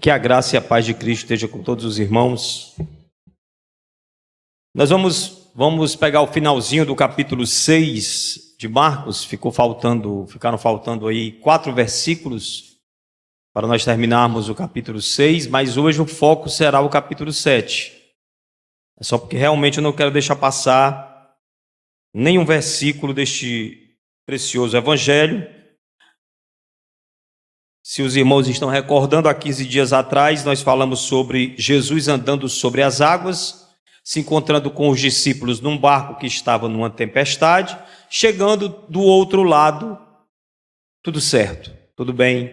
Que a graça e a paz de Cristo esteja com todos os irmãos. Nós vamos pegar o finalzinho do capítulo 6 de Marcos. Ficaram faltando aí 4 versículos para nós terminarmos o capítulo 6, mas hoje o foco será o capítulo 7. É só porque realmente eu não quero deixar passar nenhum versículo deste precioso evangelho. Se os irmãos estão recordando, há 15 dias atrás nós falamos sobre Jesus andando sobre as águas, se encontrando com os discípulos num barco que estava numa tempestade, chegando do outro lado, tudo certo, tudo bem,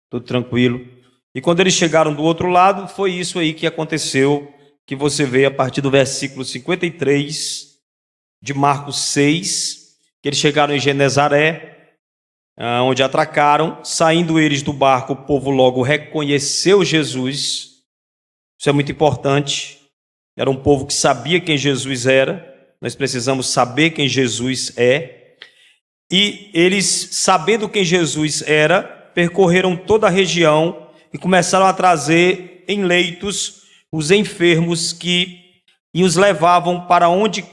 tudo tranquilo. E quando eles chegaram do outro lado, foi isso aí que aconteceu, que você vê a partir do versículo 53 de Marcos 6, que eles chegaram em Genezaré, onde atracaram. Saindo eles do barco, o povo logo reconheceu Jesus. Isso é muito importante. Era um povo que sabia quem Jesus era. Nós precisamos saber quem Jesus é. E eles, sabendo quem Jesus era, percorreram toda a região e começaram a trazer em leitos os enfermos e os levavam para onde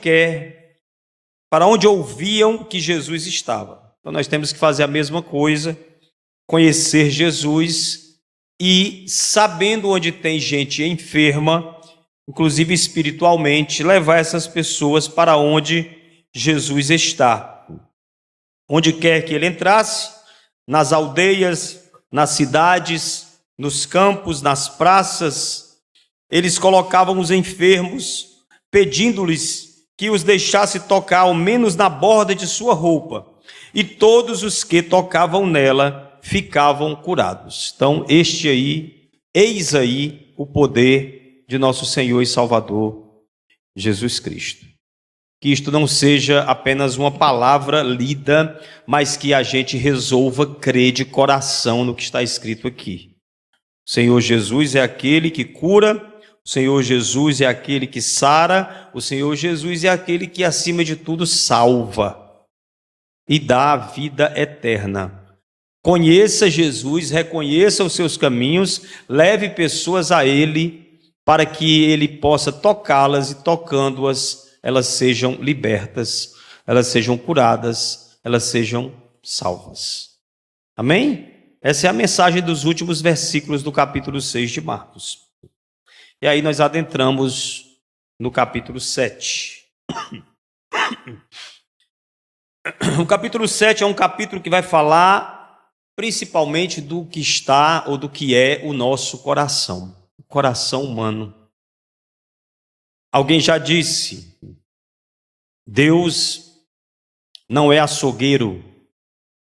ouviam que Jesus estava. Então nós temos que fazer a mesma coisa, conhecer Jesus e, sabendo onde tem gente enferma, inclusive espiritualmente, levar essas pessoas para onde Jesus está. Onde quer que ele entrasse, nas aldeias, nas cidades, nos campos, nas praças, eles colocavam os enfermos, pedindo-lhes que os deixasse tocar ao menos na borda de sua roupa. E todos os que tocavam nela ficavam curados. Então, eis aí o poder de nosso Senhor e Salvador, Jesus Cristo. Que isto não seja apenas uma palavra lida, mas que a gente resolva crer de coração no que está escrito aqui. O Senhor Jesus é aquele que cura, o Senhor Jesus é aquele que sara, o Senhor Jesus é aquele que, acima de tudo, salva e dá a vida eterna. Conheça Jesus, reconheça os seus caminhos, leve pessoas a Ele, para que Ele possa tocá-las e, tocando-as, elas sejam libertas, elas sejam curadas, elas sejam salvas. Amém? Essa é a mensagem dos últimos versículos do capítulo 6 de Marcos. E aí nós adentramos no capítulo 7. O capítulo 7 é um capítulo que vai falar principalmente do que está ou do que é o nosso coração, o coração humano. Alguém já disse, Deus não é açougueiro,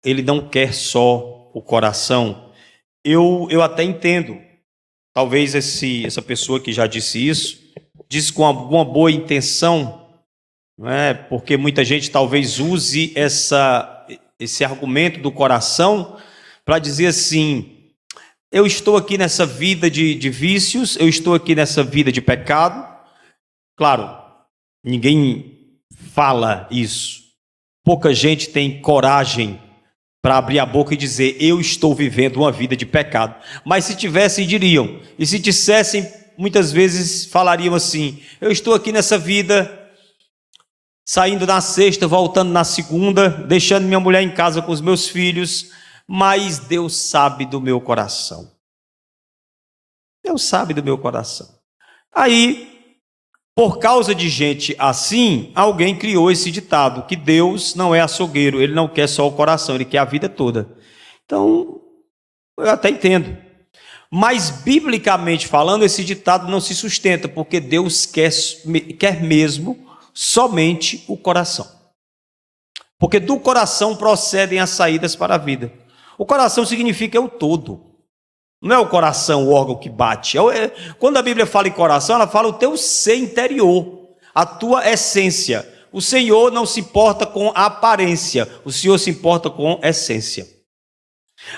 Ele não quer só o coração. Eu até entendo, talvez essa pessoa que já disse isso, disse com alguma boa intenção, não é? Porque muita gente talvez use esse argumento do coração para dizer assim, eu estou aqui nessa vida de vícios, eu estou aqui nessa vida de pecado. Claro, ninguém fala isso. Pouca gente tem coragem para abrir a boca e dizer, eu estou vivendo uma vida de pecado. Mas se tivessem, diriam. E se dissessem, muitas vezes falariam assim, eu estou aqui nessa vida, saindo na sexta, voltando na segunda, deixando minha mulher em casa com os meus filhos, mas Deus sabe do meu coração. Deus sabe do meu coração. Aí, por causa de gente assim, alguém criou esse ditado, que Deus não é açougueiro, Ele não quer só o coração, Ele quer a vida toda. Então, eu até entendo. Mas, biblicamente falando, esse ditado não se sustenta, porque Deus quer mesmo somente o coração. Porque do coração procedem as saídas para a vida. O coração significa o todo. Não é o coração o órgão que bate. Quando a Bíblia fala em coração, ela fala o teu ser interior, a tua essência. O Senhor não se importa com a aparência, o Senhor se importa com a essência.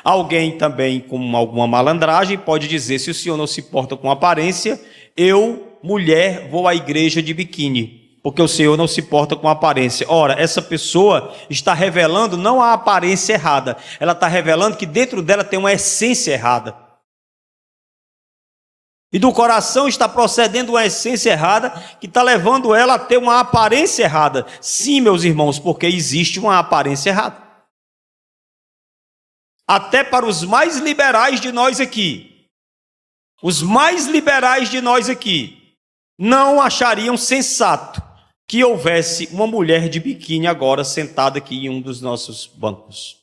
Alguém também com alguma malandragem pode dizer, se o Senhor não se importa com a aparência, eu, mulher, vou à igreja de biquíni, porque o Senhor não se importa com a aparência. Ora, essa pessoa está revelando não a aparência errada, ela está revelando que dentro dela tem uma essência errada. E do coração está procedendo uma essência errada que está levando ela a ter uma aparência errada. Sim, meus irmãos, porque existe uma aparência errada. Até para os mais liberais de nós aqui, os mais liberais de nós aqui, não achariam sensato que houvesse uma mulher de biquíni agora sentada aqui em um dos nossos bancos.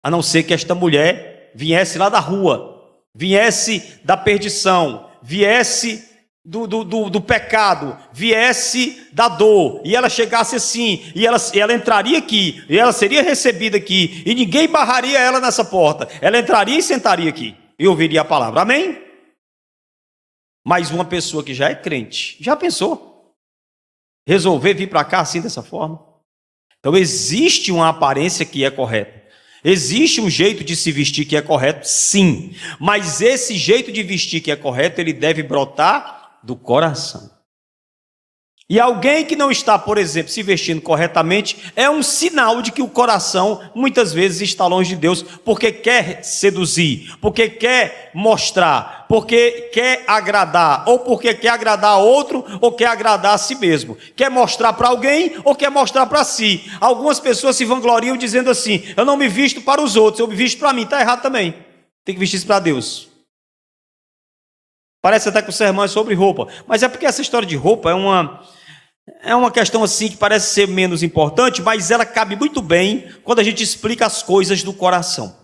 A não ser que esta mulher viesse lá da rua, viesse da perdição, viesse do pecado, viesse da dor, e ela chegasse assim, e ela entraria aqui, e ela seria recebida aqui, e ninguém barraria ela nessa porta, ela entraria e sentaria aqui, e ouviria a palavra, amém? Mas uma pessoa que já é crente, já pensou? Resolver vir para cá assim dessa forma? Então existe uma aparência que é correta. Existe um jeito de se vestir que é correto, sim. Mas esse jeito de vestir que é correto, ele deve brotar do coração. E alguém que não está, por exemplo, se vestindo corretamente, é um sinal de que o coração muitas vezes está longe de Deus, porque quer seduzir, porque quer mostrar, porque quer agradar, ou porque quer agradar a outro, ou quer agradar a si mesmo. Quer mostrar para alguém, ou quer mostrar para si. Algumas pessoas se vangloriam dizendo assim, eu não me visto para os outros, eu me visto para mim. Está errado também. Tem que vestir-se para Deus. Parece até que o sermão é sobre roupa, mas é porque essa história de roupa é uma questão assim que parece ser menos importante, mas ela cabe muito bem quando a gente explica as coisas do coração.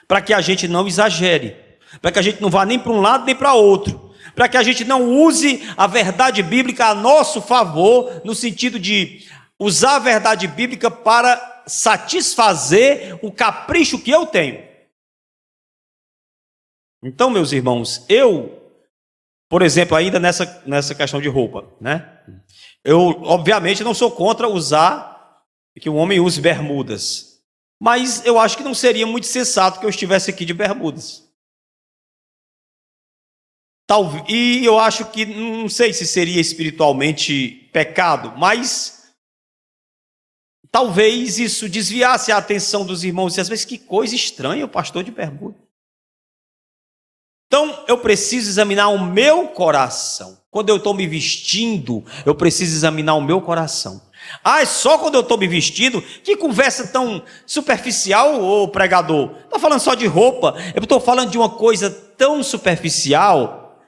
Para que a gente não exagere, para que a gente não vá nem para um lado nem para outro, para que a gente não use a verdade bíblica a nosso favor, no sentido de usar a verdade bíblica para satisfazer o capricho que eu tenho. Então, meus irmãos, por exemplo, ainda nessa questão de roupa, né? Eu, obviamente, não sou contra que o homem use bermudas, mas eu acho que não seria muito sensato que eu estivesse aqui de bermudas. E eu acho que, não sei se seria espiritualmente pecado, mas talvez isso desviasse a atenção dos irmãos. E às vezes, que coisa estranha o pastor de bermuda. Então, eu preciso examinar o meu coração. Quando eu estou me vestindo, eu preciso examinar o meu coração. Ah, é só quando eu estou me vestindo? Que conversa tão superficial, ô pregador. Está falando só de roupa. Eu estou falando de uma coisa tão superficial,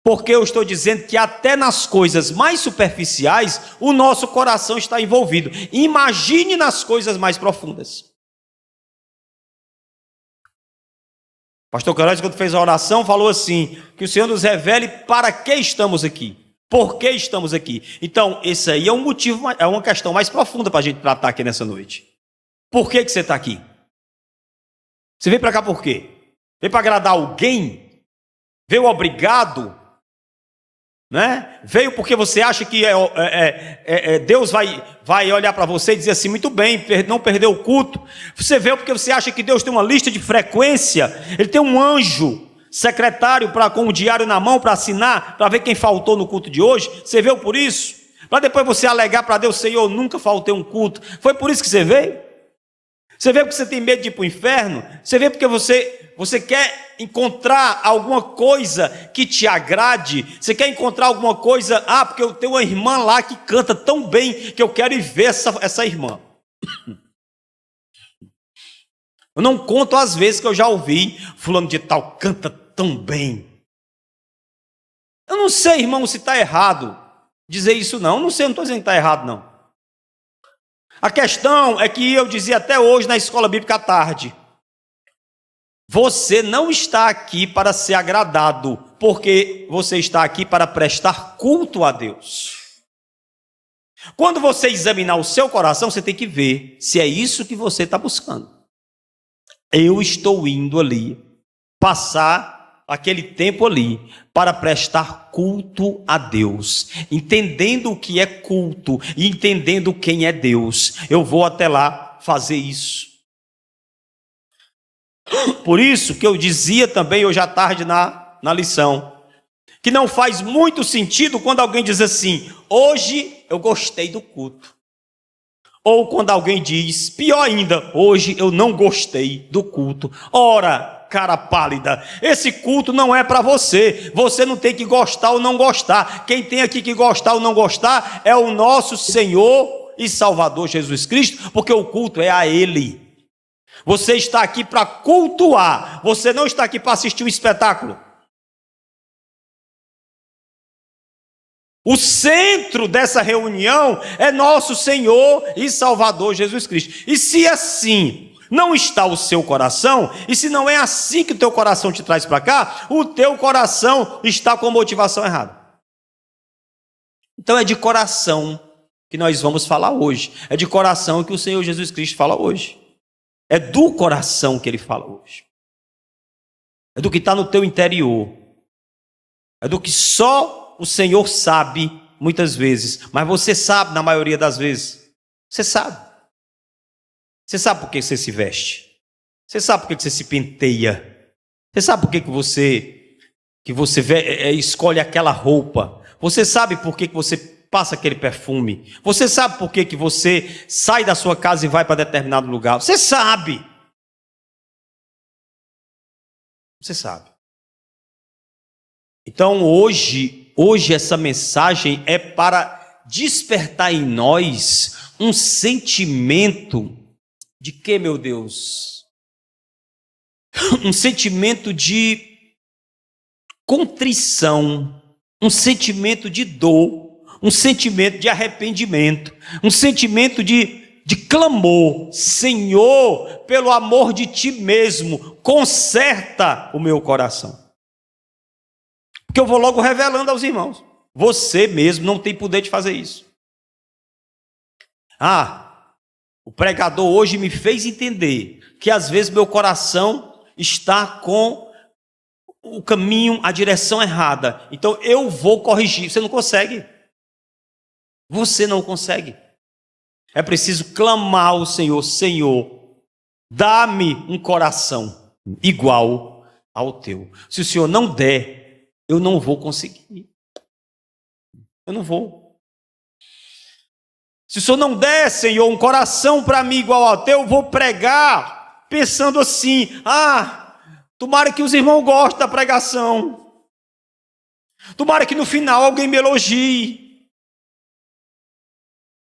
porque eu estou dizendo que até nas coisas mais superficiais, o nosso coração está envolvido. Imagine nas coisas mais profundas. Pastor Queiroz, quando fez a oração, falou assim, que o Senhor nos revele para que estamos aqui, por que estamos aqui. Então, esse aí é um motivo, é uma questão mais profunda para a gente tratar aqui nessa noite. Por que você está aqui? Você veio para cá por quê? Veio para agradar alguém? Veio obrigado? Né? Veio porque você acha que Deus vai olhar para você e dizer assim, muito bem, não perdeu o culto. Você veio porque você acha que Deus tem uma lista de frequência, Ele tem um anjo secretário com o diário na mão para assinar, para ver quem faltou no culto de hoje. Você veio por isso? Para depois você alegar para Deus, Senhor, nunca faltei um culto. Foi por isso que você veio? Você veio porque você tem medo de ir para o inferno? Você veio porque você quer encontrar alguma coisa que te agrade? Você quer encontrar alguma coisa? Ah, porque eu tenho uma irmã lá que canta tão bem que eu quero ir ver essa irmã. Eu não conto as vezes que eu já ouvi fulano de tal canta tão bem. Eu não sei, irmão, se está errado dizer isso não. Eu não sei, eu não estou dizendo que está errado não. A questão é que eu dizia até hoje na escola bíblica à tarde, você não está aqui para ser agradado, porque você está aqui para prestar culto a Deus. Quando você examinar o seu coração, você tem que ver se é isso que você está buscando. Eu estou indo ali, passar aquele tempo ali, para prestar culto a Deus, entendendo o que é culto e entendendo quem é Deus. Eu vou até lá fazer isso. Por isso que eu dizia também hoje à tarde na lição, que não faz muito sentido quando alguém diz assim, hoje eu gostei do culto. Ou quando alguém diz, pior ainda, hoje eu não gostei do culto. Ora, cara pálida. Esse culto não é para você. Você não tem que gostar ou não gostar. Quem tem aqui que gostar ou não gostar é o nosso Senhor e Salvador Jesus Cristo, porque o culto é a Ele. Você está aqui para cultuar. Você não está aqui para assistir um espetáculo. O centro dessa reunião é nosso Senhor e Salvador Jesus Cristo. E se assim não está o seu coração, e se não é assim que o teu coração te traz para cá, o teu coração está com motivação errada. Então é de coração que nós vamos falar hoje. É de coração que o Senhor Jesus Cristo fala hoje. É do coração que Ele fala hoje. É do que está no teu interior. É do que só o Senhor sabe, muitas vezes, mas você sabe na maioria das vezes. Você sabe. Você sabe por que você se veste. Você sabe por que você se penteia. Você sabe por que você escolhe aquela roupa. Você sabe por que você passa aquele perfume. Você sabe por que você sai da sua casa e vai para determinado lugar. Você sabe. Você sabe. Então hoje essa mensagem é para despertar em nós um sentimento de quê, meu Deus? Um sentimento de contrição, um sentimento de dor, um sentimento de arrependimento, um sentimento de clamor. Senhor, pelo amor de Ti mesmo, conserta o meu coração. Porque eu vou logo revelando aos irmãos. Você mesmo não tem poder de fazer isso. O pregador hoje me fez entender que às vezes meu coração está com o caminho, a direção errada. Então eu vou corrigir. Você não consegue. Você não consegue. É preciso clamar ao Senhor. Senhor, dá-me um coração igual ao teu. Se o Senhor não der, eu não vou conseguir. Eu não vou. Se o Senhor não der, Senhor, um coração para mim igual ao teu, eu vou pregar pensando assim: tomara que os irmãos gostem da pregação. Tomara que no final alguém me elogie.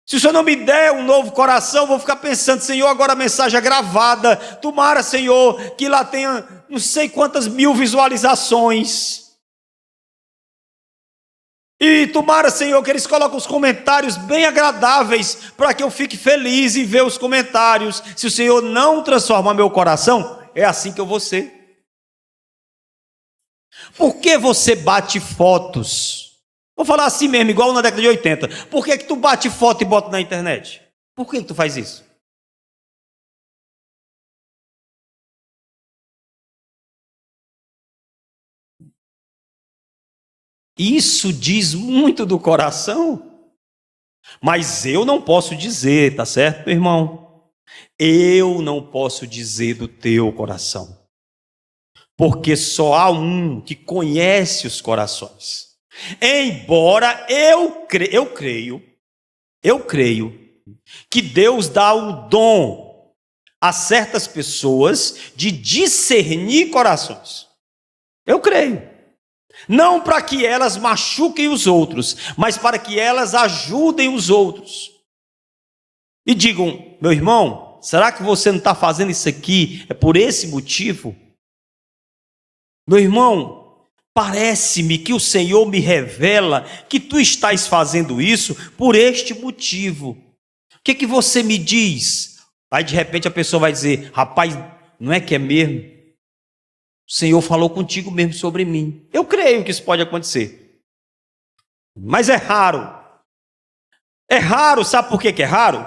Se o Senhor não me der um novo coração, eu vou ficar pensando: Senhor, agora a mensagem é gravada. Tomara, Senhor, que lá tenha não sei quantas mil visualizações. E tomara, Senhor, que eles coloquem os comentários bem agradáveis, para que eu fique feliz em ver os comentários. Se o Senhor não transformar meu coração, é assim que eu vou ser. Por que você bate fotos? Vou falar assim mesmo, igual na década de 80. Por que tu bate foto e bota na internet? Por que tu faz isso? Isso diz muito do coração, mas eu não posso dizer, tá certo, meu irmão? Eu não posso dizer do teu coração, porque só há um que conhece os corações. Embora eu creio que Deus dá o dom a certas pessoas de discernir corações. Eu creio. Não para que elas machuquem os outros, mas para que elas ajudem os outros. E digam: meu irmão, será que você não está fazendo isso aqui? É por esse motivo? Meu irmão, parece-me que o Senhor me revela que tu estás fazendo isso por este motivo. O que você me diz? Aí de repente a pessoa vai dizer: rapaz, não é que é mesmo? O Senhor falou contigo mesmo sobre mim. Eu creio que isso pode acontecer. Mas é raro. É raro, sabe por que é raro?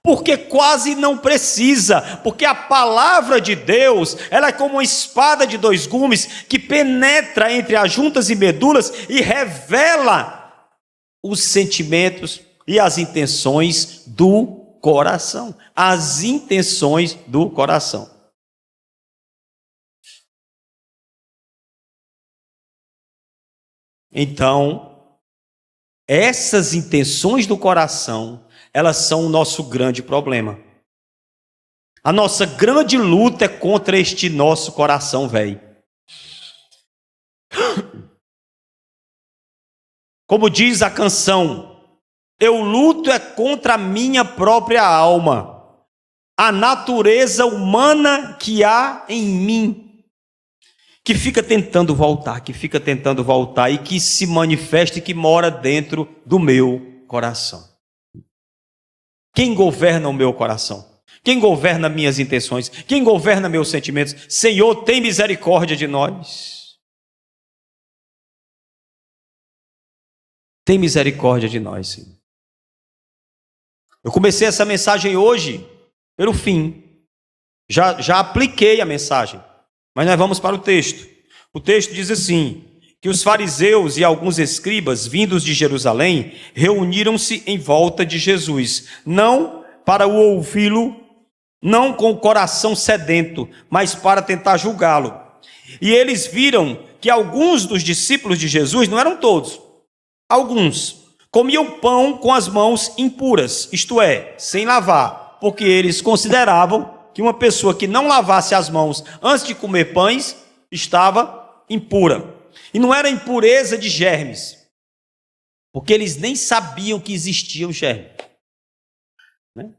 Porque quase não precisa. Porque a palavra de Deus, ela é como uma espada de dois gumes que penetra entre as juntas e medulas e revela os sentimentos e as intenções do coração. As intenções do coração. Então, essas intenções do coração, elas são o nosso grande problema. A nossa grande luta é contra este nosso coração, velho. Como diz a canção, eu luto é contra a minha própria alma, a natureza humana que há em mim, que fica tentando voltar e que se manifesta e que mora dentro do meu coração. Quem governa o meu coração? Quem governa minhas intenções? Quem governa meus sentimentos? Senhor, tem misericórdia de nós. Tem misericórdia de nós, Senhor. Eu comecei essa mensagem hoje pelo fim. Já apliquei a mensagem, mas nós vamos para o texto. O texto diz assim, que os fariseus e alguns escribas vindos de Jerusalém reuniram-se em volta de Jesus, não para o ouvi-lo, não com o coração sedento, mas para tentar julgá-lo. E eles viram que alguns dos discípulos de Jesus, não eram todos, alguns, comiam pão com as mãos impuras, isto é, sem lavar, porque eles consideravam que uma pessoa que não lavasse as mãos antes de comer pães, estava impura. E não era impureza de germes, porque eles nem sabiam que existia o germe.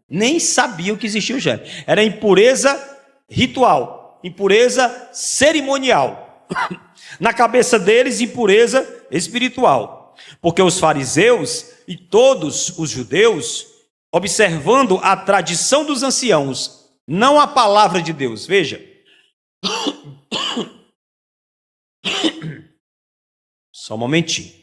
Nem sabiam que existia o germe. Era impureza ritual, impureza cerimonial. Na cabeça deles, impureza espiritual. Porque os fariseus e todos os judeus, observando a tradição dos anciãos, não a palavra de Deus, veja. Só um momentinho.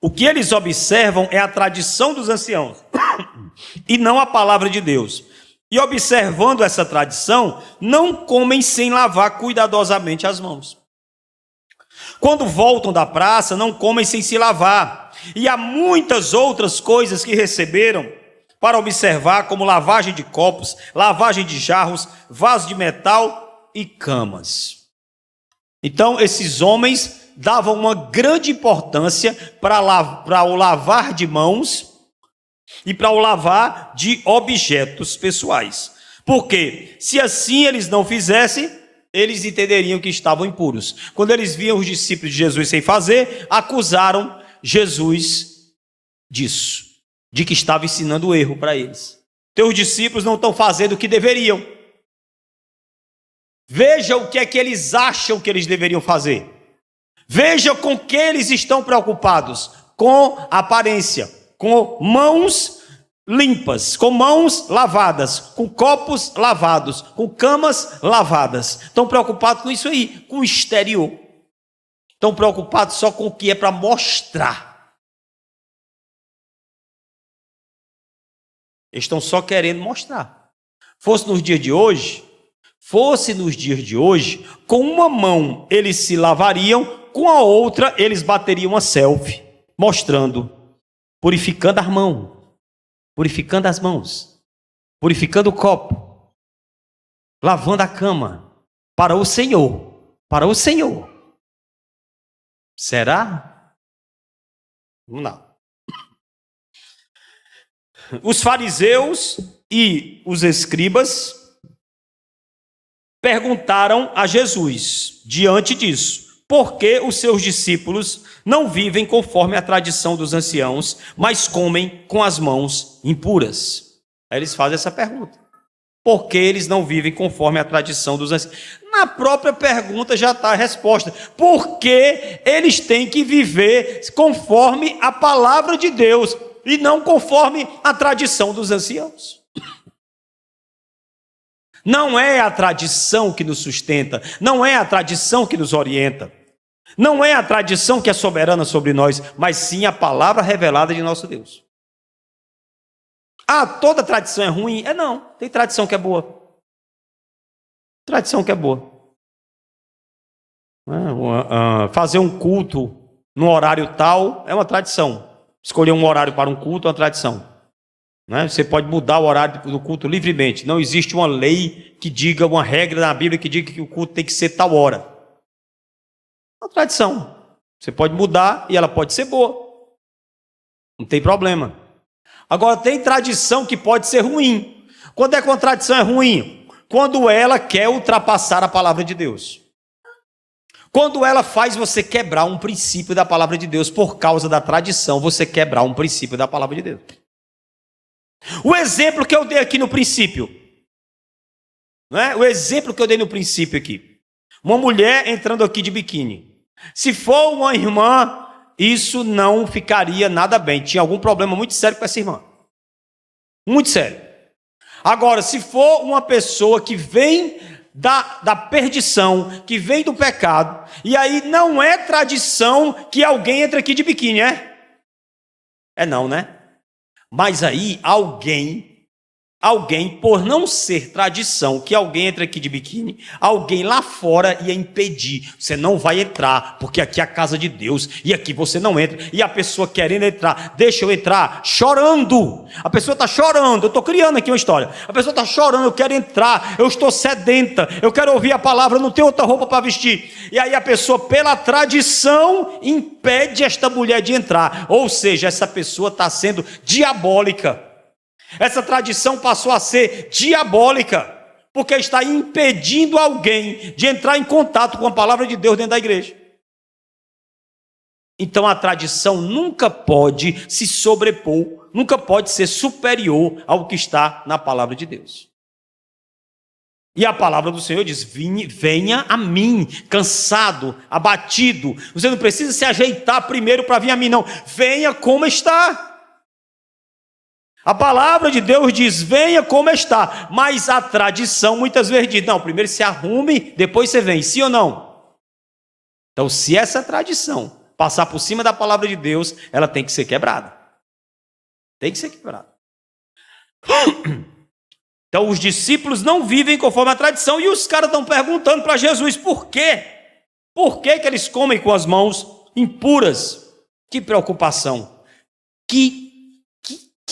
O que eles observam é a tradição dos anciãos e não a palavra de Deus. E observando essa tradição, não comem sem lavar cuidadosamente as mãos. Quando voltam da praça, não comem sem se lavar. E há muitas outras coisas que receberam para observar, como lavagem de copos, lavagem de jarros, vasos de metal e camas. Então, esses homens davam uma grande importância para o lavar de mãos e para o lavar de objetos pessoais. Porque se assim eles não fizessem, eles entenderiam que estavam impuros. Quando eles viam os discípulos de Jesus sem fazer, acusaram Jesus disso, de que estava ensinando o erro para eles. Teus discípulos não estão fazendo o que deveriam. Veja o que é que eles acham que eles deveriam fazer. Veja com que eles estão preocupados, com aparência, com mãos limpas, com mãos lavadas, com copos lavados, com camas lavadas. Estão preocupados com isso aí, com o exterior. Estão preocupados só com o que é para mostrar. Eles estão só querendo mostrar. Fosse nos dias de hoje, com uma mão eles se lavariam, com a outra eles bateriam uma selfie, mostrando, purificando as mãos, purificando o copo, lavando a cama, para o Senhor. Será? Vamos lá. Os fariseus e os escribas perguntaram a Jesus, diante disso, por que os seus discípulos não vivem conforme a tradição dos anciãos, mas comem com as mãos impuras? Aí eles fazem essa pergunta. Por que eles não vivem conforme a tradição dos anciãos? Na própria pergunta já está a resposta. Porque eles têm que viver conforme a palavra de Deus e não conforme a tradição dos anciãos. Não é a tradição que nos sustenta, não é a tradição que nos orienta, não é a tradição que é soberana sobre nós, mas sim a palavra revelada de nosso Deus. Ah, toda tradição é ruim? Não, tem tradição que é boa. Tradição que é boa. Fazer um culto num horário tal é uma tradição. Escolher um horário para um culto é uma tradição. Você pode mudar o horário do culto livremente. Não existe uma lei que diga, uma regra na Bíblia que diga que o culto tem que ser tal hora. É uma tradição. Você pode mudar e ela pode ser boa. Não tem problema. Agora, tem tradição que pode ser ruim. Quando é que uma tradição é ruim? Quando ela quer ultrapassar a palavra de Deus. Quando ela faz você quebrar um princípio da palavra de Deus, por causa da tradição, você quebrar um princípio da palavra de Deus. O exemplo que eu dei aqui no princípio, não é? O exemplo que eu dei no princípio aqui. Uma mulher entrando aqui de biquíni. Se for uma irmã, isso não ficaria nada bem. Tinha algum problema muito sério com essa irmã. Muito sério. Agora, se for uma pessoa que vem da perdição, que vem do pecado, e aí não é tradição que alguém entre aqui de biquíni, é? É não, né? Mas aí alguém, por não ser tradição que alguém entre aqui de biquíni, alguém lá fora ia impedir. Você não vai entrar, porque aqui é a casa de Deus, e aqui você não entra. E a pessoa querendo entrar, deixa eu entrar, chorando. A pessoa está chorando, eu estou criando aqui uma história. A pessoa está chorando, eu quero entrar, eu estou sedenta, eu quero ouvir a palavra, eu não tenho outra roupa para vestir. E aí a pessoa, pela tradição, impede esta mulher de entrar. Ou seja, essa pessoa está sendo diabólica. Essa tradição passou a ser diabólica, porque está impedindo alguém de entrar em contato com a palavra de Deus dentro da igreja. Então a tradição nunca pode se sobrepor, nunca pode ser superior ao que está na palavra de Deus. E a palavra do Senhor diz: venha a mim, cansado, abatido. Você não precisa se ajeitar primeiro para vir a mim, não. Venha como está. A palavra de Deus diz: venha como está, mas a tradição muitas vezes diz: não, primeiro se arrume, depois você vem, sim ou não? Então, se essa tradição passar por cima da palavra de Deus, ela tem que ser quebrada. Tem que ser quebrada. Então, os discípulos não vivem conforme a tradição, e os caras estão perguntando para Jesus: por quê? Por que eles comem com as mãos impuras? Que preocupação! Que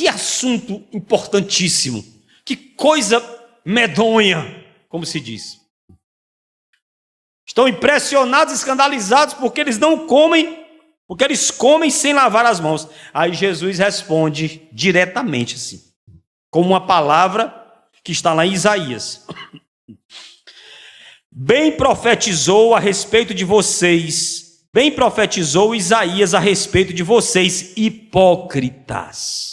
assunto importantíssimo, que coisa medonha, como se diz. Estão impressionados, escandalizados, porque eles não comem, porque eles comem sem lavar as mãos. Aí Jesus responde diretamente assim, com uma palavra que está lá em Isaías. Bem profetizou a respeito de vocês, bem profetizou Isaías a respeito de vocês, hipócritas.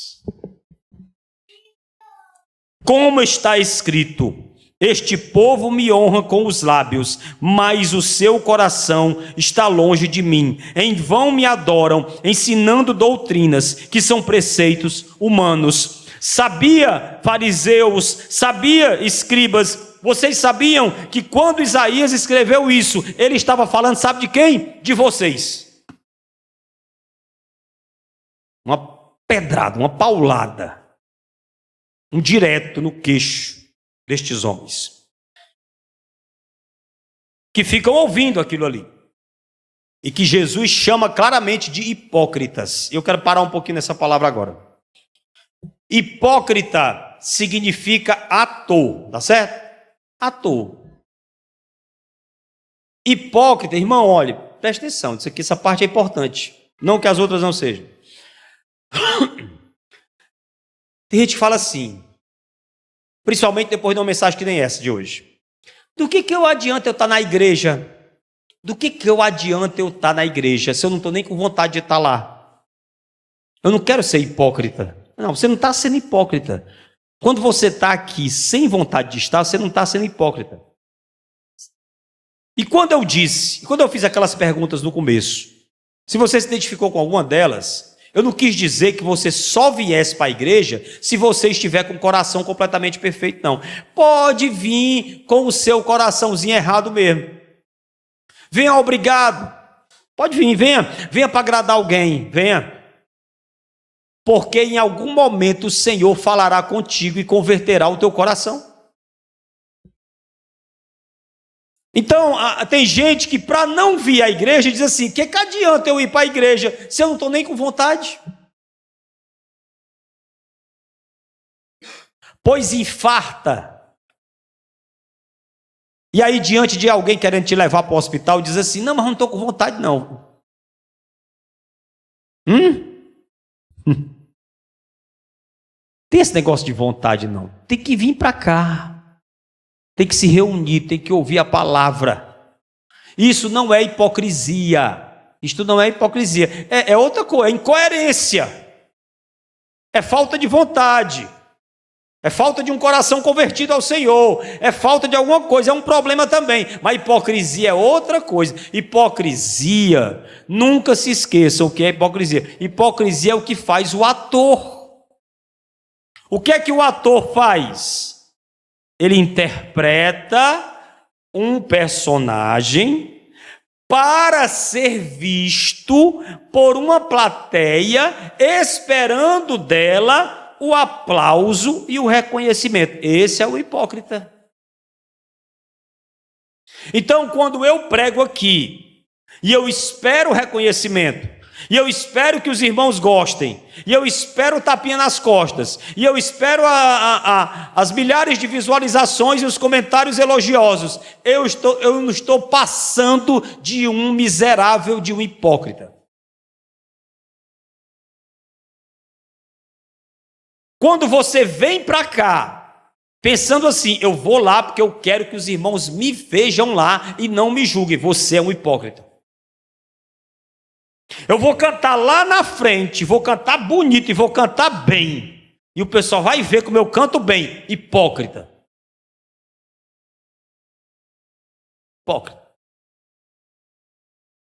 Como está escrito: este povo me honra com os lábios, mas o seu coração está longe de mim. Em vão me adoram, ensinando doutrinas que são preceitos humanos. Sabia, fariseus, sabia, escribas, vocês sabiam que quando Isaías escreveu isso, ele estava falando, sabe de quem? De vocês. Uma pedrada, uma paulada. Um direto no queixo destes homens, que ficam ouvindo aquilo ali, e que Jesus chama claramente de hipócritas. Eu quero parar um pouquinho nessa palavra agora. Hipócrita significa ator, tá certo? Ator. Hipócrita, irmão, olha, presta atenção, isso aqui, essa parte é importante, não que as outras não sejam. Tem gente que fala assim, principalmente depois de uma mensagem que nem essa de hoje: do que eu adianta eu estar na igreja? Do que eu adianta eu estar na igreja se eu não estou nem com vontade de estar lá? Eu não quero ser hipócrita. Não, você não está sendo hipócrita. Quando você está aqui sem vontade de estar, você não está sendo hipócrita. E quando eu fiz aquelas perguntas no começo, se você se identificou com alguma delas, eu não quis dizer que você só viesse para a igreja se você estiver com o coração completamente perfeito, não. Pode vir com o seu coraçãozinho errado mesmo. Venha obrigado. Pode vir, venha para agradar alguém, venha. Porque em algum momento o Senhor falará contigo e converterá o teu coração. Então, tem gente que para não vir à igreja diz assim: que adianta eu ir para a igreja se eu não estou nem com vontade? Pois infarta. E aí diante de alguém querendo te levar para o hospital, diz assim: não, mas não estou com vontade não. Hum? Tem esse negócio de vontade, não. Tem que vir para cá. Tem que se reunir, tem que ouvir a palavra. Isso não é hipocrisia. Isto não é hipocrisia. É outra coisa, é incoerência. É falta de vontade. É falta de um coração convertido ao Senhor. É falta de alguma coisa, é um problema também. Mas hipocrisia é outra coisa. Hipocrisia, nunca se esqueça o que é hipocrisia. Hipocrisia é o que faz o ator. O que é que o ator faz? Ele interpreta um personagem para ser visto por uma plateia, esperando dela o aplauso e o reconhecimento. Esse é o hipócrita. Então, quando eu prego aqui, e eu espero o reconhecimento, e eu espero que os irmãos gostem, e eu espero o tapinha nas costas, e eu espero as milhares de visualizações e os comentários elogiosos, eu não estou passando de um miserável, de um hipócrita. Quando você vem para cá, pensando assim, eu vou lá porque eu quero que os irmãos me vejam lá e não me julguem, você é um hipócrita. Eu vou cantar lá na frente, vou cantar bonito e vou cantar bem, e o pessoal vai ver como eu canto bem. Hipócrita. Hipócrita.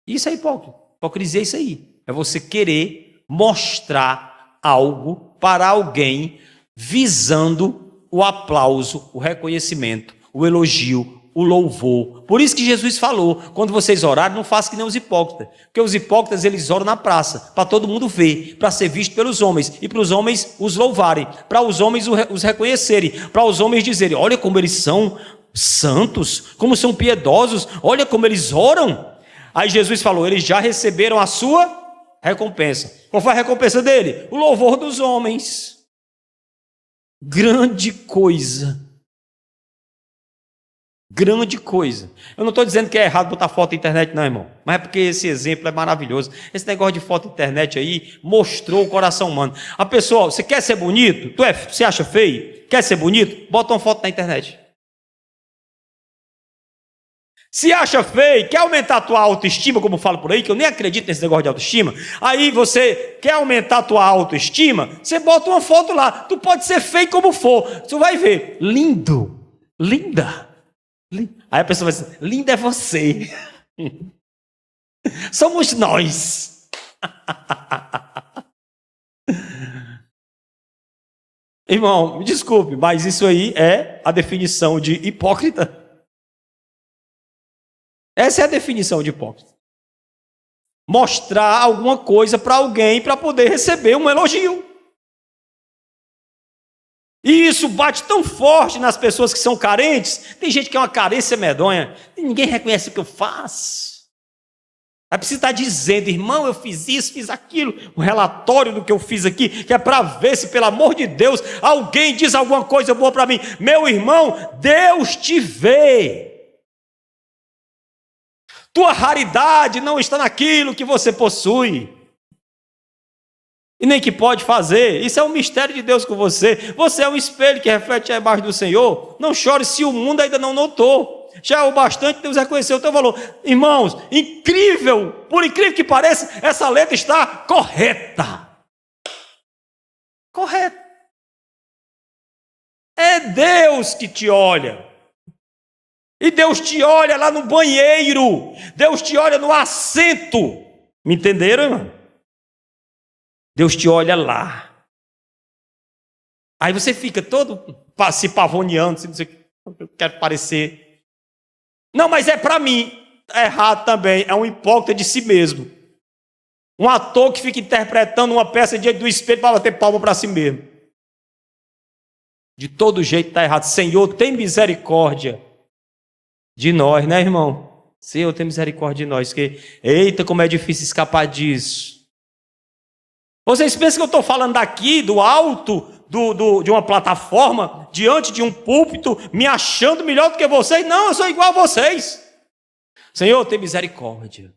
Isso é hipócrita. Hipocrisia é isso aí. É você querer mostrar algo para alguém visando o aplauso, o reconhecimento, o elogio, o louvor. Por isso que Jesus falou, quando vocês orarem, não façam que nem os hipócritas, porque os hipócritas, eles oram na praça, para todo mundo ver, para ser visto pelos homens, e para os homens os louvarem, para os homens os reconhecerem, para os homens dizerem, olha como eles são santos, como são piedosos, olha como eles oram. Aí Jesus falou, eles já receberam a sua recompensa. Qual foi a recompensa dele? O louvor dos homens. Grande coisa. Grande coisa. Eu não estou dizendo que é errado botar foto na internet, não, irmão. Mas é porque esse exemplo é maravilhoso. Esse negócio de foto na internet aí mostrou o coração humano. A pessoa, você quer ser bonito? Você acha feio? Quer ser bonito? Bota uma foto na internet. Se acha feio, quer aumentar a tua autoestima, como eu falo por aí, que eu nem acredito nesse negócio de autoestima, aí você quer aumentar a tua autoestima, você bota uma foto lá, tu pode ser feio como for, tu vai ver, lindo, linda. Aí a pessoa vai dizer, linda é você. Somos nós. Irmão, me desculpe, mas isso aí é a definição de hipócrita. Essa é a definição de hipócrita. Mostrar alguma coisa para alguém para poder receber um elogio. E isso bate tão forte nas pessoas que são carentes. Tem gente que é uma carência medonha. Ninguém reconhece o que eu faço. Aí precisa estar dizendo, irmão, eu fiz isso, fiz aquilo. Um relatório do que eu fiz aqui, que é para ver se, pelo amor de Deus, alguém diz alguma coisa boa para mim. Meu irmão, Deus te vê. Tua raridade não está naquilo que você possui. E nem que pode fazer. Isso é um mistério de Deus com você. Você é um espelho que reflete a imagem do Senhor. Não chore se o mundo ainda não notou. Já é o bastante Deus reconheceu o teu valor. Irmãos, incrível, por incrível que pareça, essa letra está correta. Correta. É Deus que te olha. E Deus te olha lá no banheiro. Deus te olha no assento. Me entenderam, irmão? Deus te olha lá. Aí você fica todo se pavoneando, não sei o que, eu quero parecer. Não, mas é para mim. É errado também. É um hipócrita de si mesmo. Um ator que fica interpretando uma peça diante do espelho para bater palma para si mesmo. De todo jeito está errado. Senhor, tem misericórdia de nós, né, irmão? Senhor, tem misericórdia de nós. Que, eita, como é difícil escapar disso. Vocês pensam que eu estou falando daqui, do alto de uma plataforma, diante de um púlpito, me achando melhor do que vocês? Não, eu sou igual a vocês. Senhor, tem misericórdia.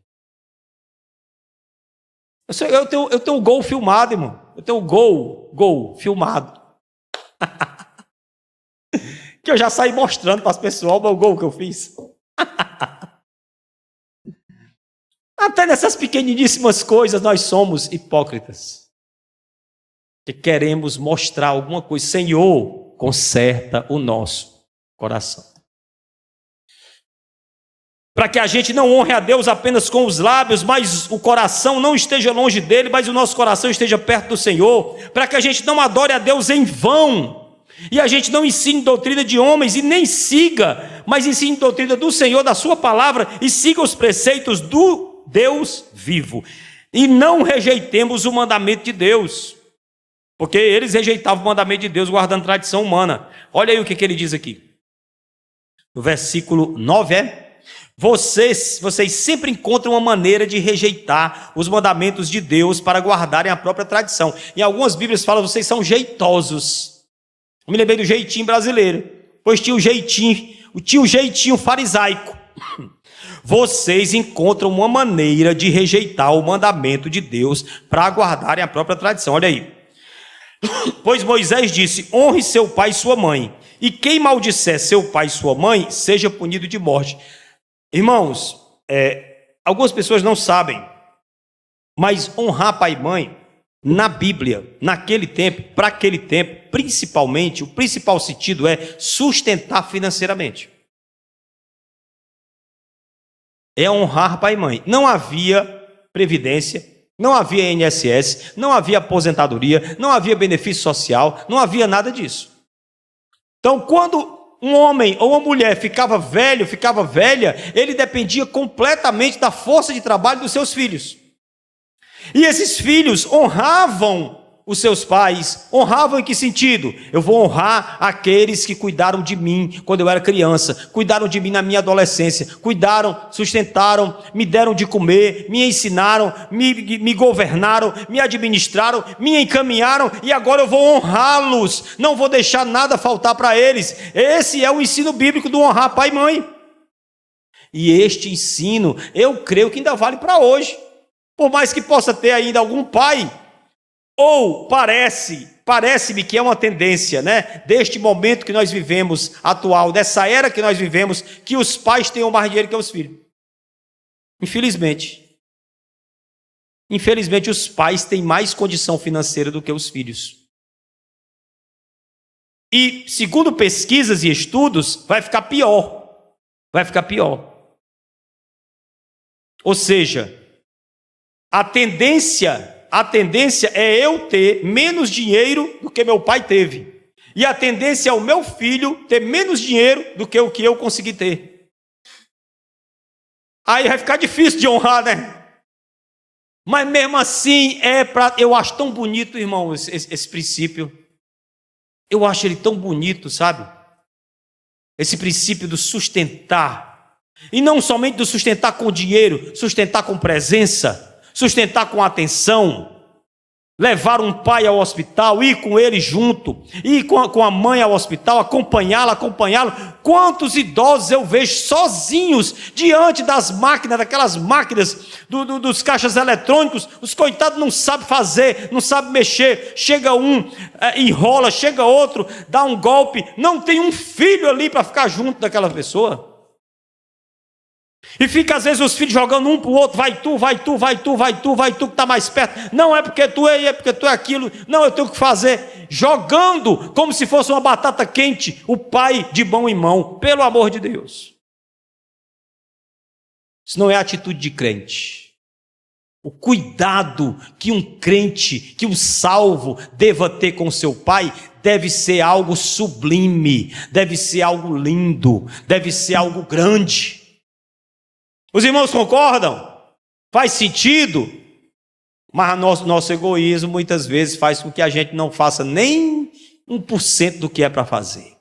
Eu tenho o gol filmado, irmão. Eu tenho o gol filmado. Que eu já saí mostrando para as pessoas o meu gol que eu fiz. Até nessas pequeniníssimas coisas nós somos hipócritas. Que queremos mostrar alguma coisa. Senhor, conserta o nosso coração. Para que a gente não honre a Deus apenas com os lábios, mas o coração não esteja longe dele, mas o nosso coração esteja perto do Senhor. Para que a gente não adore a Deus em vão. E a gente não ensine doutrina de homens e nem siga, mas ensine doutrina do Senhor, da sua palavra, e siga os preceitos do Deus vivo. E não rejeitemos o mandamento de Deus, porque eles rejeitavam o mandamento de Deus guardando tradição humana. Olha aí o que ele diz aqui. No versículo 9 Vocês sempre encontram uma maneira de rejeitar os mandamentos de Deus para guardarem a própria tradição. Em algumas Bíblias fala, vocês são jeitosos. Eu me lembrei do jeitinho brasileiro, pois tinha o jeitinho farisaico. Vocês encontram uma maneira de rejeitar o mandamento de Deus para guardarem a própria tradição. Olha aí. Pois Moisés disse, honre seu pai e sua mãe, e quem maldisser seu pai e sua mãe, seja punido de morte. Irmãos, algumas pessoas não sabem, mas honrar pai e mãe, na Bíblia, naquele tempo, para aquele tempo, principalmente, o principal sentido é sustentar financeiramente. É honrar pai e mãe. Não havia previdência, não havia INSS, não havia aposentadoria, não havia benefício social, não havia nada disso. Então, quando um homem ou uma mulher ficava velho, ficava velha, ele dependia completamente da força de trabalho dos seus filhos. E esses filhos honravam os seus pais. Honravam em que sentido? Eu vou honrar aqueles que cuidaram de mim quando eu era criança, cuidaram de mim na minha adolescência, cuidaram, sustentaram, me deram de comer, me ensinaram, me governaram, me administraram, me encaminharam, e agora eu vou honrá-los, não vou deixar nada faltar para eles. Esse é o ensino bíblico do honrar pai e mãe. E este ensino, eu creio que ainda vale para hoje. Por mais que possa ter ainda algum pai, ou parece-me que é uma tendência, né, deste momento que nós vivemos atual, dessa era que nós vivemos, que os pais tenham mais dinheiro que os filhos. Infelizmente, os pais têm mais condição financeira do que os filhos. E, segundo pesquisas e estudos, vai ficar pior. Ou seja, a tendência é eu ter menos dinheiro do que meu pai teve. E a tendência é o meu filho ter menos dinheiro do que o que eu consegui ter. Aí vai ficar difícil de honrar, né? Mas mesmo assim, eu acho tão bonito, irmão, esse princípio. Eu acho ele tão bonito, sabe? Esse princípio do sustentar. E não somente do sustentar com dinheiro, sustentar com presença, sustentar com atenção, levar um pai ao hospital, ir com ele junto, ir com a mãe ao hospital, acompanhá-lo. Quantos idosos eu vejo sozinhos diante das máquinas, daquelas máquinas dos caixas eletrônicos, os coitados não sabem fazer, não sabem mexer, chega um, enrola, chega outro, dá um golpe, não tem um filho ali para ficar junto daquela pessoa. E fica às vezes os filhos jogando um para o outro, vai tu que está mais perto, não é porque tu é porque tu é aquilo, não, eu tenho que fazer, jogando como se fosse uma batata quente, o pai de mão em mão, pelo amor de Deus. Isso não é atitude de crente. O cuidado que um crente, que um salvo deva ter com seu pai, deve ser algo sublime, deve ser algo lindo, deve ser algo grande. Os irmãos concordam? Faz sentido? Mas nosso egoísmo muitas vezes faz com que a gente não faça nem 1% do que é para fazer.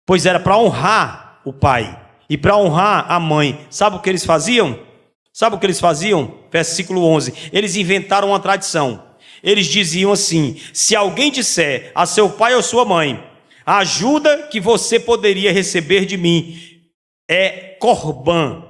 Pois era para honrar o pai e para honrar a mãe. Sabe o que eles faziam? Versículo 11. Eles inventaram uma tradição. Eles diziam assim: se alguém disser a seu pai ou sua mãe, a ajuda que você poderia receber de mim é corbã,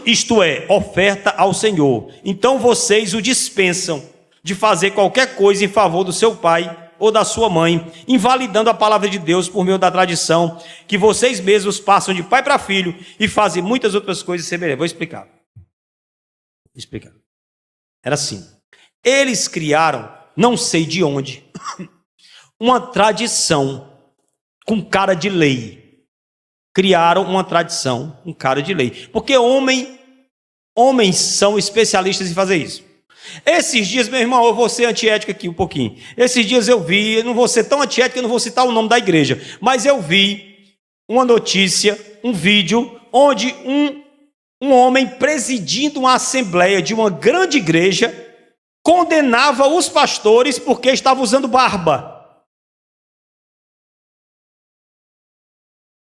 isto é, oferta ao Senhor. Então vocês o dispensam de fazer qualquer coisa em favor do seu pai ou da sua mãe, invalidando a palavra de Deus por meio da tradição, que vocês mesmos passam de pai para filho e fazem muitas outras coisas semelhantes. Vou explicar. Era assim. Eles criaram, não sei de onde, uma tradição com cara de lei. Criaram uma tradição com cara de lei. Porque homens são especialistas em fazer isso. Esses dias, meu irmão, eu vou ser antiético aqui um pouquinho. Esses dias eu vi, eu não vou ser tão antiético, eu não vou citar o nome da igreja, mas eu vi uma notícia, um vídeo, onde um homem presidindo uma assembleia de uma grande igreja condenava os pastores porque estavam usando barba.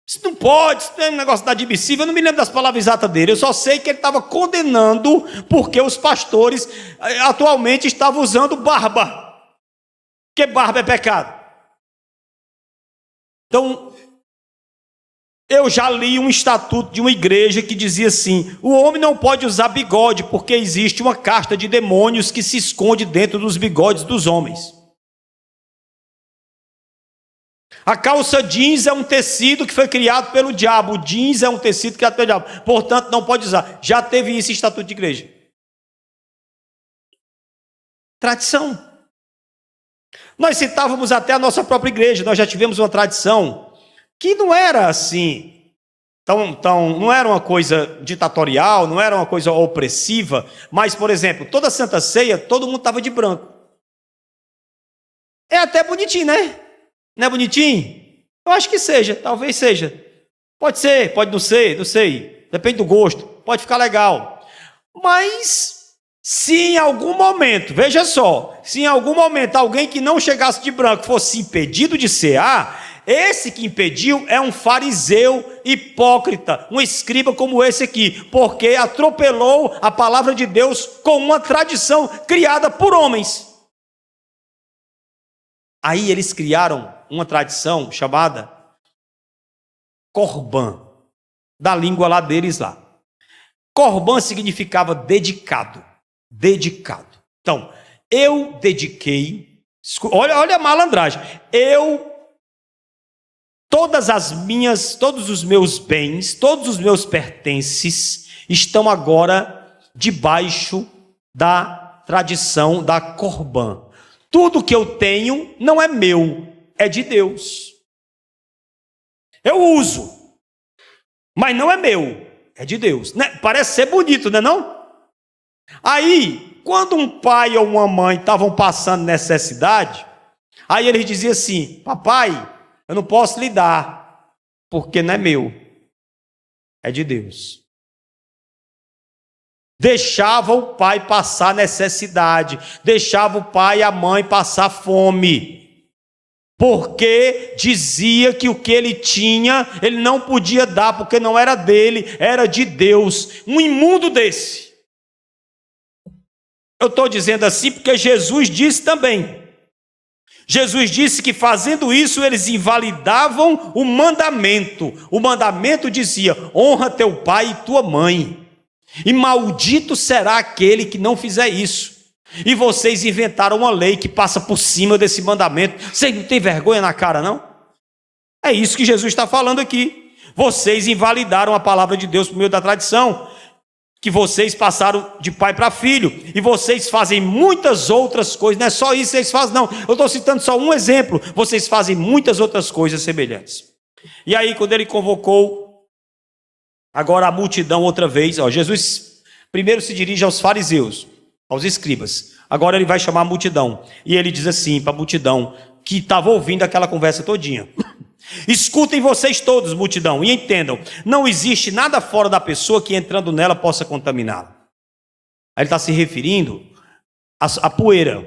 Isso não pode, isso é um negócio da admissível, eu não me lembro das palavras exatas dele, eu só sei que ele estava condenando porque os pastores atualmente estavam usando barba, porque barba é pecado. Então, eu já li um estatuto de uma igreja que dizia assim: o homem não pode usar bigode porque existe uma casta de demônios que se esconde dentro dos bigodes dos homens. A calça jeans é um tecido que foi criado pelo diabo. O jeans é um tecido criado pelo diabo. Portanto, não pode usar. Já teve isso em estatuto de igreja. Tradição. Nós citávamos até a nossa própria igreja. Nós já tivemos uma tradição que não era assim. Não era uma coisa ditatorial, não era uma coisa opressiva. Mas, por exemplo, toda Santa Ceia, todo mundo estava de branco. É até bonitinho, né? Não é bonitinho? Eu acho que seja, talvez seja. Pode ser, pode não ser, não sei. Depende do gosto, pode ficar legal. Mas, se em algum momento, veja só, se em algum momento alguém que não chegasse de branco fosse impedido de cear, esse que impediu é um fariseu hipócrita, um escriba como esse aqui, porque atropelou a palavra de Deus com uma tradição criada por homens. Aí eles criaram uma tradição chamada Corban, da língua lá deles lá. Corban significava dedicado. Então, eu dediquei, olha a malandragem, todos os meus bens, todos os meus pertences estão agora debaixo da tradição da Corban. Tudo que eu tenho não é meu, é de Deus. Eu uso, mas não é meu, é de Deus. Parece ser bonito, não é não? Aí, quando um pai ou uma mãe estavam passando necessidade, aí eles diziam assim: papai, eu não posso lhe dar, porque não é meu, é de Deus. Deixava o pai passar necessidade, deixava o pai e a mãe passar fome, porque dizia que o que ele tinha, ele não podia dar, porque não era dele, era de Deus. Um imundo desse. Eu estou dizendo assim porque Jesus disse também. Jesus disse que fazendo isso eles invalidavam o mandamento. O mandamento dizia: honra teu pai e tua mãe. E maldito será aquele que não fizer isso. E vocês inventaram uma lei que passa por cima desse mandamento. Vocês não têm vergonha na cara, não? É isso que Jesus está falando aqui. Vocês invalidaram a palavra de Deus por meio da tradição, que vocês passaram de pai para filho, e vocês fazem muitas outras coisas. Não é só isso que vocês fazem, não. Eu estou citando só um exemplo. Vocês fazem muitas outras coisas semelhantes. E aí, quando ele convocou agora a multidão outra vez, Jesus primeiro se dirige aos fariseus, aos escribas. Agora ele vai chamar a multidão. E ele diz assim para a multidão que estava ouvindo aquela conversa todinha: escutem vocês todos, multidão, e entendam, não existe nada fora da pessoa que entrando nela possa contaminá-la. Aí ele está se referindo à poeira,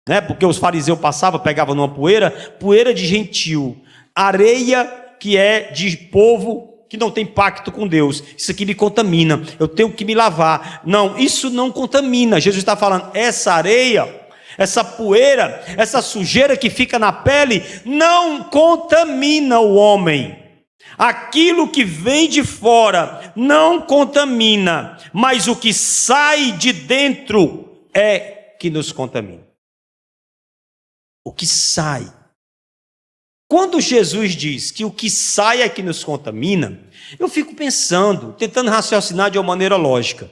né? Porque os fariseus passavam, pegavam numa poeira de gentil, areia que é de povo que não tem pacto com Deus. Isso aqui me contamina, eu tenho que me lavar. Não, isso não contamina. Jesus está falando, essa areia, essa poeira, essa sujeira que fica na pele, não contamina o homem. Aquilo que vem de fora não contamina, mas o que sai de dentro é que nos contamina. O que sai. Quando Jesus diz que o que sai é que nos contamina, eu fico pensando, tentando raciocinar de uma maneira lógica.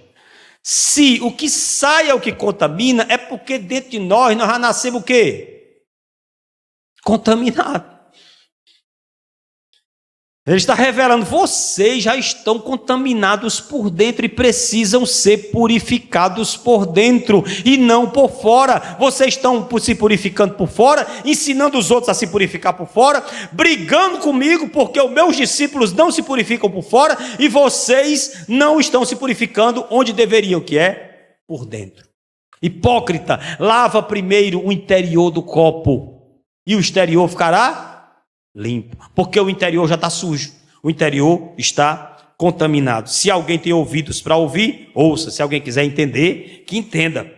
Se o que sai é o que contamina, é porque dentro de nós já nascemos o quê? Contaminado. Ele está revelando, vocês já estão contaminados por dentro e precisam ser purificados por dentro e não por fora. Vocês estão se purificando por fora, ensinando os outros a se purificar por fora, brigando comigo porque os meus discípulos não se purificam por fora e vocês não estão se purificando onde deveriam, que é por dentro. Hipócrita, lava primeiro o interior do copo e o exterior ficará limpo, porque o interior já está sujo, o interior está contaminado. Se alguém tem ouvidos para ouvir, ouça. Se alguém quiser entender, que entenda.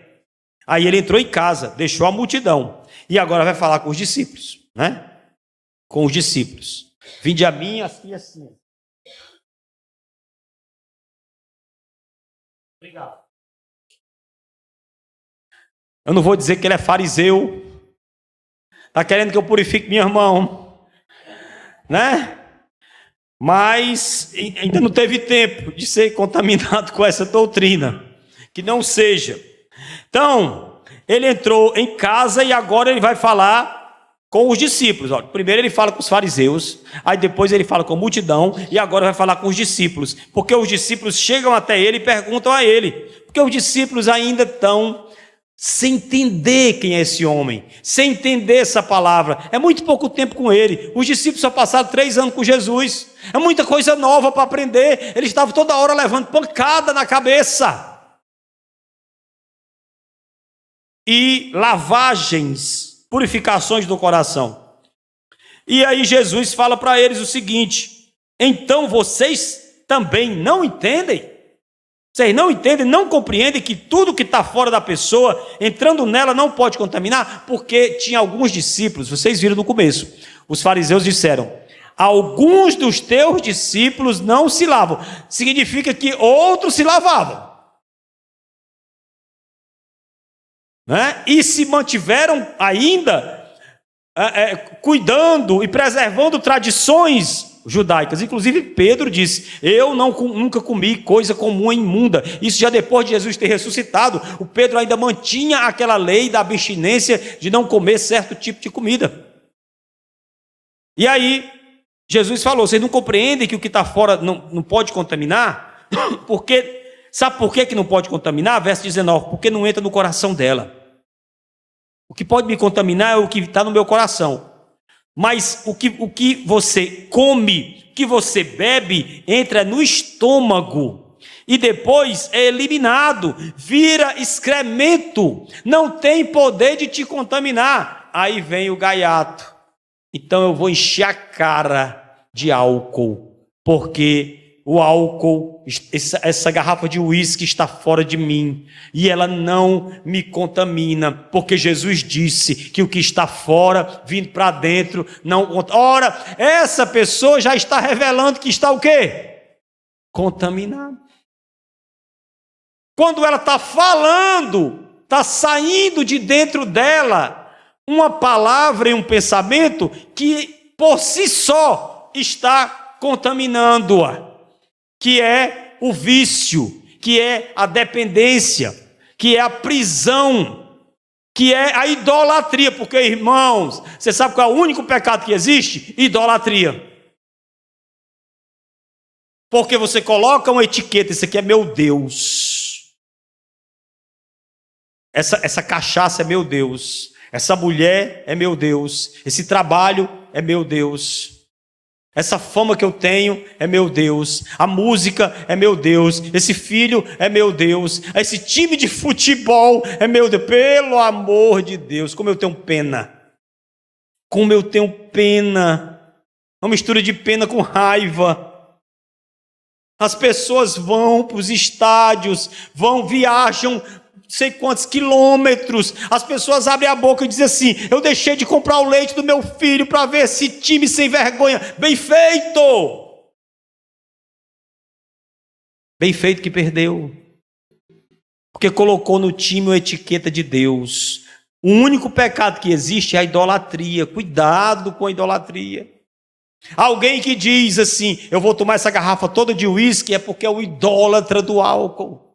Aí ele entrou em casa, deixou a multidão e agora vai falar com os discípulos, né? Com os discípulos. Vinde a mim assim, assim. Obrigado. Eu não vou dizer que ele é fariseu, está querendo que eu purifique minha mão, né? Mas ainda não teve tempo de ser contaminado com essa doutrina, que não seja. Então, ele entrou em casa e agora ele vai falar com os discípulos. Olha, primeiro ele fala com os fariseus, aí depois ele fala com a multidão e agora vai falar com os discípulos, porque os discípulos chegam até ele e perguntam a ele, porque os discípulos ainda estão sem entender quem é esse homem, sem entender essa palavra. É muito pouco tempo com ele. Os discípulos só passaram 3 anos com Jesus. É muita coisa nova para aprender. Eles estavam toda hora levando pancada na cabeça. E lavagens, purificações do coração. E aí Jesus fala para eles o seguinte: então vocês também não entendem? Vocês não entendem, não compreendem que tudo que está fora da pessoa, entrando nela, não pode contaminar? Porque tinha alguns discípulos, vocês viram no começo, os fariseus disseram, alguns dos teus discípulos não se lavam. Significa que outros se lavavam, né? E se mantiveram ainda cuidando e preservando tradições judaicas. Inclusive Pedro disse, eu nunca comi coisa comum e imunda. Isso já depois de Jesus ter ressuscitado. O Pedro ainda mantinha aquela lei da abstinência de não comer certo tipo de comida. E aí Jesus falou, vocês não compreendem que o que está fora não pode contaminar? Sabe por que não pode contaminar? Verso 19, porque não entra no coração dela. O que pode me contaminar é o que está no meu coração. Mas o que você come, o que você bebe, entra no estômago e depois é eliminado, vira excremento, não tem poder de te contaminar. Aí vem o gaiato. Então eu vou encher a cara de álcool, porque o álcool, essa garrafa de uísque está fora de mim e ela não me contamina, porque Jesus disse que o que está fora, vindo para dentro, não. Ora, essa pessoa já está revelando que está o quê? Contaminada. Quando ela está falando, está saindo de dentro dela uma palavra e um pensamento que por si só está contaminando-a. Que é o vício, que é a dependência, que é a prisão, que é a idolatria. Porque, irmãos, você sabe qual é o único pecado que existe? Idolatria. Porque você coloca uma etiqueta, isso aqui é meu Deus. Essa cachaça é meu Deus. Essa mulher é meu Deus. Esse trabalho é meu Deus. Essa fama que eu tenho é meu Deus, a música é meu Deus, esse filho é meu Deus, esse time de futebol é meu Deus. Pelo amor de Deus, como eu tenho pena, como eu tenho pena, uma mistura de pena com raiva. As pessoas vão para os estádios, viajam sei quantos quilômetros, as pessoas abrem a boca e dizem assim, eu deixei de comprar o leite do meu filho para ver esse time sem vergonha. Bem feito! Bem feito que perdeu. Porque colocou no time a etiqueta de Deus. O único pecado que existe é a idolatria. Cuidado com a idolatria. Alguém que diz assim, eu vou tomar essa garrafa toda de uísque, é porque é o idólatra do álcool.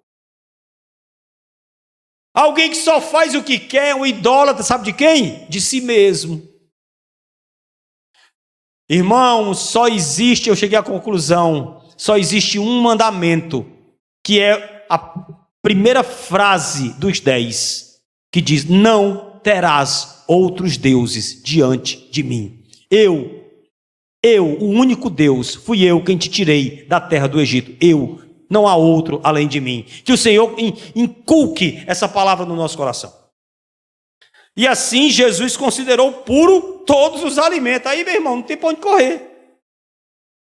Alguém que só faz o que quer, é um idólatra, sabe de quem? De si mesmo. Irmão, só existe, eu cheguei à conclusão, só existe um mandamento, que é a primeira frase dos 10, que diz, não terás outros deuses diante de mim. Eu, o único Deus, fui eu quem te tirei da terra do Egito. Eu, não há outro além de mim. Que o Senhor inculque essa palavra no nosso coração. E assim Jesus considerou puro todos os alimentos. Aí, meu irmão, não tem para onde correr.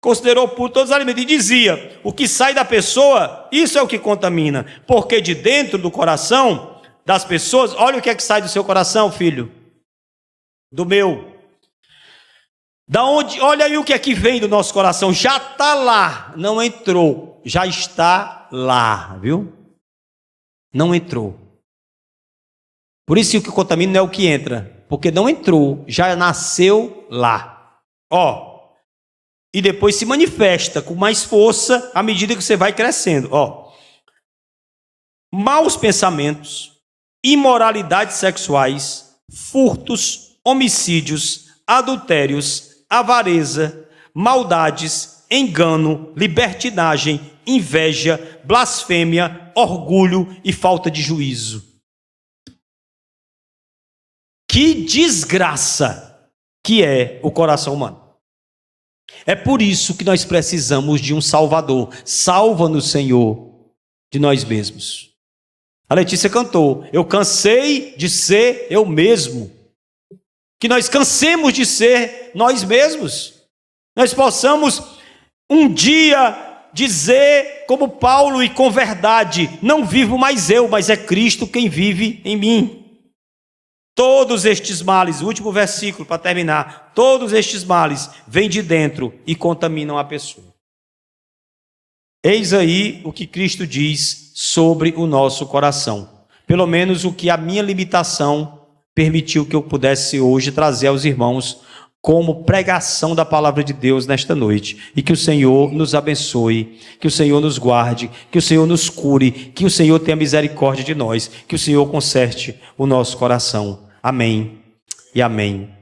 Considerou puro todos os alimentos. E dizia, o que sai da pessoa, isso é o que contamina. Porque de dentro do coração das pessoas, olha o que é que sai do seu coração, filho. Do meu. Da onde, olha aí o que é que vem do nosso coração. Já está lá, não entrou. Já está lá, viu? Não entrou. Por isso o que contamina não é o que entra, porque não entrou, já nasceu lá. Ó, e depois se manifesta com mais força à medida que você vai crescendo. Ó, maus pensamentos, imoralidades sexuais, furtos, homicídios, adultérios, avareza, maldades, engano, libertinagem, inveja, blasfêmia, orgulho e falta de juízo. Que desgraça que é o coração humano. É por isso que nós precisamos de um Salvador. Salva-nos, Senhor, de nós mesmos. A Letícia cantou, eu cansei de ser eu mesmo. Que nós cansemos de ser nós mesmos. Nós possamos um dia dizer como Paulo e com verdade, não vivo mais eu, mas é Cristo quem vive em mim. Todos estes males, o último versículo para terminar, todos estes males vêm de dentro e contaminam a pessoa. Eis aí o que Cristo diz sobre o nosso coração. Pelo menos o que a minha limitação permitiu que eu pudesse hoje trazer aos irmãos como pregação da palavra de Deus nesta noite. E que o Senhor nos abençoe, que o Senhor nos guarde, que o Senhor nos cure, que o Senhor tenha misericórdia de nós, que o Senhor conserte o nosso coração. Amém e amém.